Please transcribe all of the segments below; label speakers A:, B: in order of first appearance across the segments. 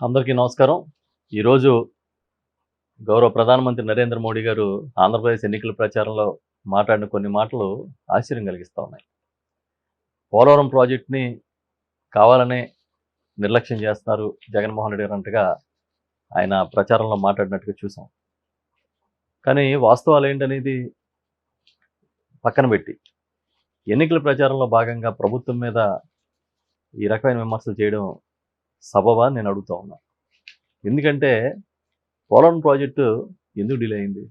A: అందరికీ నమస్కారం. ఈరోజు గౌరవ ప్రధానమంత్రి నరేంద్ర మోడీ గారు ఆంధ్రప్రదేశ్ ఎన్నికల ప్రచారంలో మాట్లాడిన కొన్ని మాటలు ఆశ్చర్యం కలిగిస్తా ఉన్నాయి. పోలవరం ప్రాజెక్ట్‌ని కావాలనే నిర్లక్ష్యం చేస్తున్నారు జగన్మోహన్ రెడ్డి గారంటగా ఆయన ప్రచారంలో మాట్లాడినట్టుగా చూసాం. కానీ వాస్తవాలేంటనేది పక్కన పెట్టి, ఎన్నికల ప్రచారంలో భాగంగా ప్రభుత్వం మీద ఈ రకమైన విమర్శలు చేయడం సబబా అని నేను అడుగుతా ఉన్నా. ఎందుకంటే పోలవరం ప్రాజెక్టు ఎందుకు డిలే అయింది?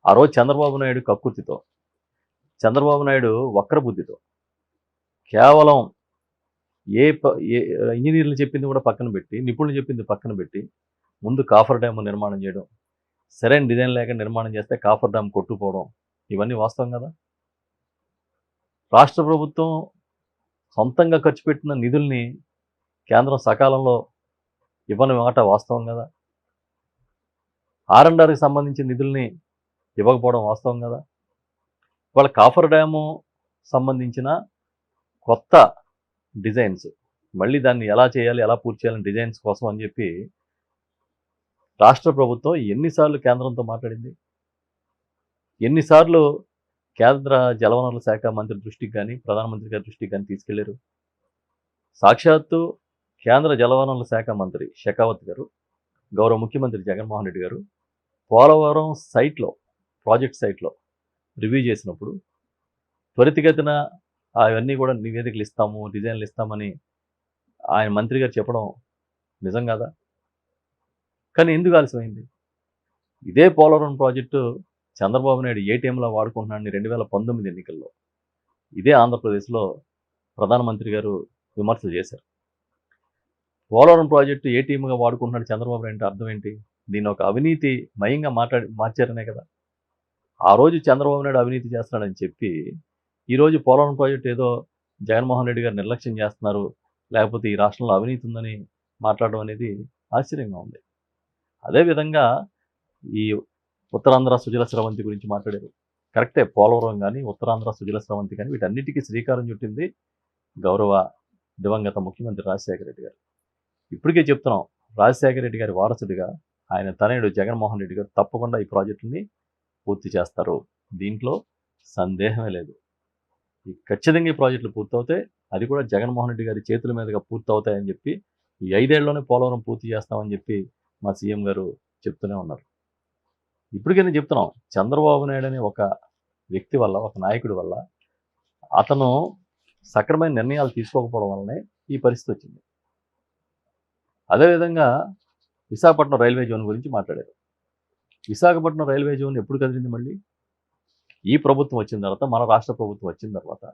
A: ఆ రోజు చంద్రబాబు నాయుడు కక్కుర్తితో, చంద్రబాబు నాయుడు వక్రబుద్ధితో కేవలం ఏ ప ఏ ఇంజినీర్లు చెప్పింది కూడా పక్కన పెట్టి, నిపుణులు చెప్పింది పక్కన పెట్టి, ముందు కాఫర్ డ్యామ్ నిర్మాణం చేయడం, సరైన డిజైన్ లేక నిర్మాణం చేస్తే కాఫర్ డ్యామ్ కొట్టుకుపోవడం, ఇవన్నీ వాస్తవం కదా? రాష్ట్ర ప్రభుత్వం సొంతంగా ఖర్చు పెట్టిన నిధుల్ని కేంద్రం సకాలంలో ఇవ్వని మాట వాస్తవం కదా? ఆర్‌అండ్‌ఆర్‌కి సంబంధించిన నిధుల్ని ఇవ్వకపోవడం వాస్తవం కదా? ఇవాళ కాఫర్ డ్యాము సంబంధించిన కొత్త డిజైన్స్, మళ్ళీ దాన్ని ఎలా చేయాలి, ఎలా పూర్తి చేయాలని డిజైన్స్ కోసం అని చెప్పి రాష్ట్ర ప్రభుత్వం ఎన్నిసార్లు కేంద్రంతో మాట్లాడింది? ఎన్నిసార్లు కేంద్ర జలవనరుల శాఖ మంత్రి దృష్టికి కానీ, ప్రధానమంత్రి గారి దృష్టికి కానీ తీసుకెళ్లారు? సాక్షాత్తు కేంద్ర జలవనరుల శాఖ మంత్రి షెకావత్ గారు, గౌరవ ముఖ్యమంత్రి జగన్మోహన్ రెడ్డి గారు పోలవరం సైట్లో, ప్రాజెక్ట్ సైట్లో రివ్యూ చేసినప్పుడు త్వరితగతిన అవన్నీ కూడా నివేదికలు ఇస్తాము, డిజైన్లు ఇస్తామని ఆయన మంత్రి గారు చెప్పడం నిజం కాదా? కానీ ఎందుకు ఆలస్యమైంది? ఇదే పోలవరం ప్రాజెక్టు చంద్రబాబు నాయుడు ఏటీఎంలా వాడుకుంటున్నాడని 2019 ఎన్నికల్లో ఇదే ఆంధ్రప్రదేశ్లో ప్రధానమంత్రి గారు విమర్శలు చేశారు. పోలవరం ప్రాజెక్టు ఏటీఎంగా వాడుకుంటున్నాడు చంద్రబాబు నాయుడు అంటే అర్థం ఏంటి? దీన్ని ఒక అవినీతి మయంగా మార్చారనే కదా. ఆ రోజు చంద్రబాబు నాయుడు అవినీతి చేస్తున్నాడని చెప్పి, ఈరోజు పోలవరం ప్రాజెక్టు ఏదో జగన్మోహన్ రెడ్డి గారు నిర్లక్ష్యం చేస్తున్నారు, లేకపోతే ఈ రాష్ట్రంలో అవినీతి ఉందని మాట్లాడడం అనేది ఆశ్చర్యంగా ఉంది. అదేవిధంగా ఈ ఉత్తరాంధ్ర సుజల స్రవంతి గురించి మాట్లాడారు. కరెక్టే, పోలవరం కానీ, ఉత్తరాంధ్ర సుజల స్రవంతి కానీ వీటన్నిటికీ శ్రీకారం చుట్టింది గౌరవ దివంగత ముఖ్యమంత్రి రాజశేఖర రెడ్డి గారు. ఇప్పటికే చెప్తున్నాం, రాజశేఖర రెడ్డి గారి వారసుడిగా ఆయన తనయుడు జగన్మోహన్ రెడ్డి గారు తప్పకుండా ఈ ప్రాజెక్టుని పూర్తి చేస్తారు. దీంట్లో సందేహమే లేదు. ఖచ్చితంగా ఈ ప్రాజెక్టులు పూర్తవుతాయి. అది కూడా జగన్మోహన్ రెడ్డి గారి చేతుల మీదుగా పూర్తవుతాయని చెప్పి, ఈ 5 ఏళ్లలోనే పోలవరం పూర్తి చేస్తామని చెప్పి మా సీఎం గారు చెప్తూనే ఉన్నారు. ఇప్పటికే నేను చెప్తున్నాం, చంద్రబాబు నాయుడు అనే ఒక వ్యక్తి వల్ల, ఒక నాయకుడి వల్ల అతను సక్రమైన నిర్ణయాలు తీసుకోకపోవడం వల్లనే ఈ పరిస్థితి వచ్చింది. అదేవిధంగా విశాఖపట్నం రైల్వే జోన్ గురించి మాట్లాడారు. విశాఖపట్నం రైల్వే జోన్ ఎప్పుడు కదిలింది మళ్ళీ? ఈ ప్రభుత్వం వచ్చిన తర్వాత, మన రాష్ట్ర ప్రభుత్వం వచ్చిన తర్వాత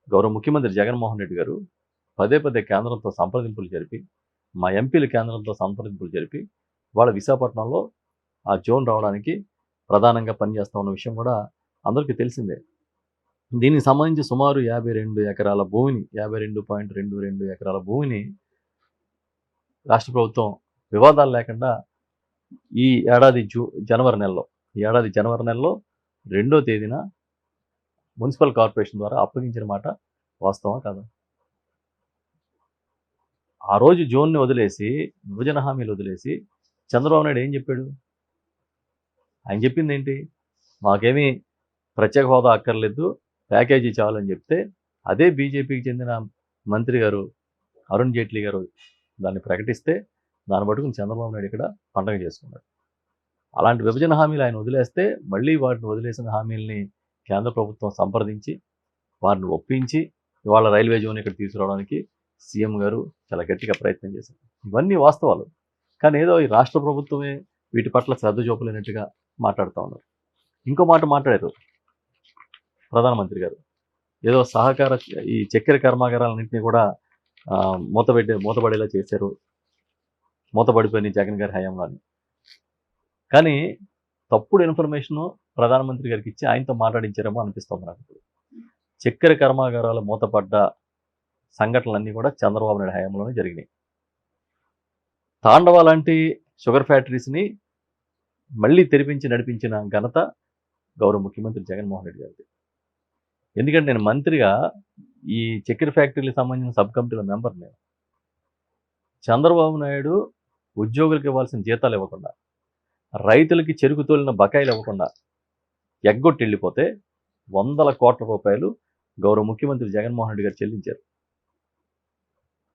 A: గౌరవ ముఖ్యమంత్రి జగన్మోహన్ రెడ్డి గారు పదే పదే కేంద్రంతో సంప్రదింపులు జరిపి, మా ఎంపీలు కేంద్రంతో సంప్రదింపులు జరిపి, వాళ్ళ విశాఖపట్నంలో ఆ జోన్ రావడానికి ప్రధానంగా పనిచేస్తా ఉన్న విషయం కూడా అందరికీ తెలిసిందే. దీనికి సంబంధించి సుమారు 52 ఎకరాల భూమిని, 52.22 ఎకరాల భూమిని రాష్ట్ర ప్రభుత్వం వివాదాలు లేకుండా ఈ ఏడాది జనవరి నెలలో 2వ తేదీన మున్సిపల్ కార్పొరేషన్ ద్వారా అప్పగించిన మాట వాస్తవా కాదా? ఆ రోజు జోన్‌ని వదిలేసి, విభజన హామీలు వదిలేసి చంద్రబాబు నాయుడు ఏం చెప్పాడు? ఆయన చెప్పిందేంటి? మాకేమీ ప్రత్యేక హోదా అక్కర్లేదు, ప్యాకేజీ చాలని చెప్తే, అదే బీజేపీకి చెందిన మంత్రి గారు అరుణ్ జైట్లీ గారు దాన్ని ప్రకటిస్తే, దాన్ని పట్టుకుని చంద్రబాబు నాయుడు ఇక్కడ పండగ చేసుకున్నాడు. అలాంటి విభజన హామీలు ఆయన వదిలేస్తే, మళ్ళీ వాటిని వదిలేసిన హామీల్ని కేంద్ర ప్రభుత్వం సంప్రదించి, వారిని ఒప్పించి, ఇవాళ రైల్వే జోన్ ఇక్కడ తీసుకురావడానికి సీఎం గారు చాలా గట్టిగా ప్రయత్నం చేశారు. ఇవన్నీ వాస్తవాలు. కానీ ఏదో ఈ రాష్ట్ర ప్రభుత్వమే వీటి పట్ల శ్రద్ధ చూపలేనట్టుగా మాట్లాడుతూ ఉన్నారు. ఇంకో మాట మాట్లాడారు ప్రధానమంత్రి గారు. ఏదో ఈ చక్కెర కర్మాగారాలన్నింటినీ కూడా మూతపడేలా చేశారు, మూతపడిపోయినాయి జగన్ గారి హయాంలో అని. కానీ తప్పుడు ఇన్ఫర్మేషను ప్రధానమంత్రి గారికి ఇచ్చి ఆయనతో మాట్లాడించారేమో అనిపిస్తుంది నాకు. చక్కెర కర్మాగారాలు మూతపడ్డ సంఘటనలన్నీ కూడా చంద్రబాబు నాయుడు హయాంలోనే జరిగినాయి. తాండవ లాంటి షుగర్ ఫ్యాక్టరీస్ని మళ్ళీ తెరిపించి నడిపించిన ఘనత గౌరవ ముఖ్యమంత్రి జగన్మోహన్ రెడ్డి గారిది. ఎందుకంటే నేను మంత్రిగా ఈ చక్కెర ఫ్యాక్టరీలకు సంబంధించిన సబ్ కమిటీల మెంబర్ నేను. చంద్రబాబు నాయుడు ఉద్యోగులకు ఇవ్వాల్సిన జీతాలు ఇవ్వకుండా, రైతులకి చెరుకు తోలిన బకాయిలు ఇవ్వకుండా ఎగ్గొట్టి వెళ్ళిపోతే వందల కోట్ల రూపాయలు గౌరవ ముఖ్యమంత్రి జగన్మోహన్ రెడ్డి గారు చెల్లించారు.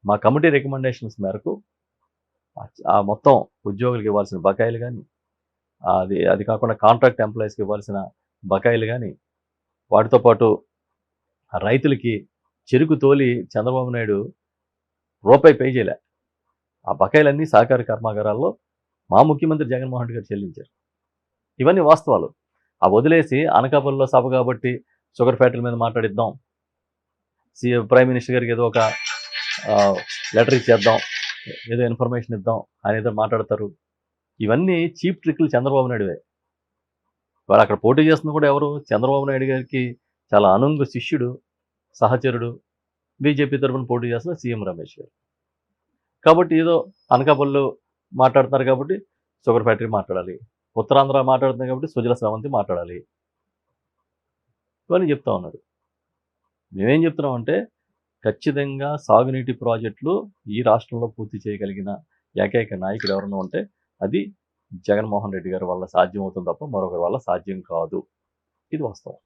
A: మా కమిటీ రికమెండేషన్స్ మేరకు ఆ మొత్తం ఉద్యోగులకు ఇవ్వాల్సిన బకాయిలు కానీ, అది కాకుండా కాంట్రాక్ట్ ఎంప్లాయీస్కి ఇవ్వాల్సిన బకాయిలు కానీ, వాటితో పాటు రైతులకి చెరుకు తోలి చంద్రబాబు నాయుడు రూపాయి పే చేయలే. ఆ బకాయిలన్నీ సహకార కర్మాగారాల్లో మా ముఖ్యమంత్రి జగన్మోహన్ రెడ్డి గారు చెల్లించారు. ఇవన్నీ వాస్తవాలు. ఆ వదిలేసి అనకాపల్లిలో సభ కాబట్టి షుగర్ ఫ్యాక్టరీ మీద మాట్లాడిద్దాం, ప్రైమ్ మినిస్టర్ గారికి ఏదో ఒక లెటర్ ఇచ్చేద్దాం, ఏదో ఇన్ఫర్మేషన్ ఇద్దాం ఆయన ఏదో మాట్లాడతారు. ఇవన్నీ చీప్ ట్రిక్లు చంద్రబాబు నాయుడువే. వాళ్ళు అక్కడ పోటీ చేస్తుంది కూడా ఎవరు? చంద్రబాబు నాయుడు గారికి చాలా అనుంగు శిష్యుడు, సహచరుడు, బీజేపీ తరఫున పోటీ చేస్తున్న సీఎం రమేష్ గారు. కాబట్టి ఏదో అనకాపల్లిలో మాట్లాడుతున్నారు కాబట్టి షుగర్ ఫ్యాక్టరీ మాట్లాడాలి, ఉత్తరాంధ్ర మాట్లాడుతుంది కాబట్టి సుజల స్రవంతి మాట్లాడాలి, ఇవన్నీ చెప్తా ఉన్నారు. మేమేం చెప్తున్నామంటే ఖచ్చితంగా సాగునీటి ప్రాజెక్టులు ఈ రాష్ట్రంలో పూర్తి చేయగలిగిన ఏకైక నాయకుడు ఎవరైనా ఉంటే అది జగన్మోహన్ రెడ్డి గారి వల్ల సాధ్యం అవుతుంది తప్ప మరొకరి వల్ల సాధ్యం కాదు. ఇది వాస్తవం.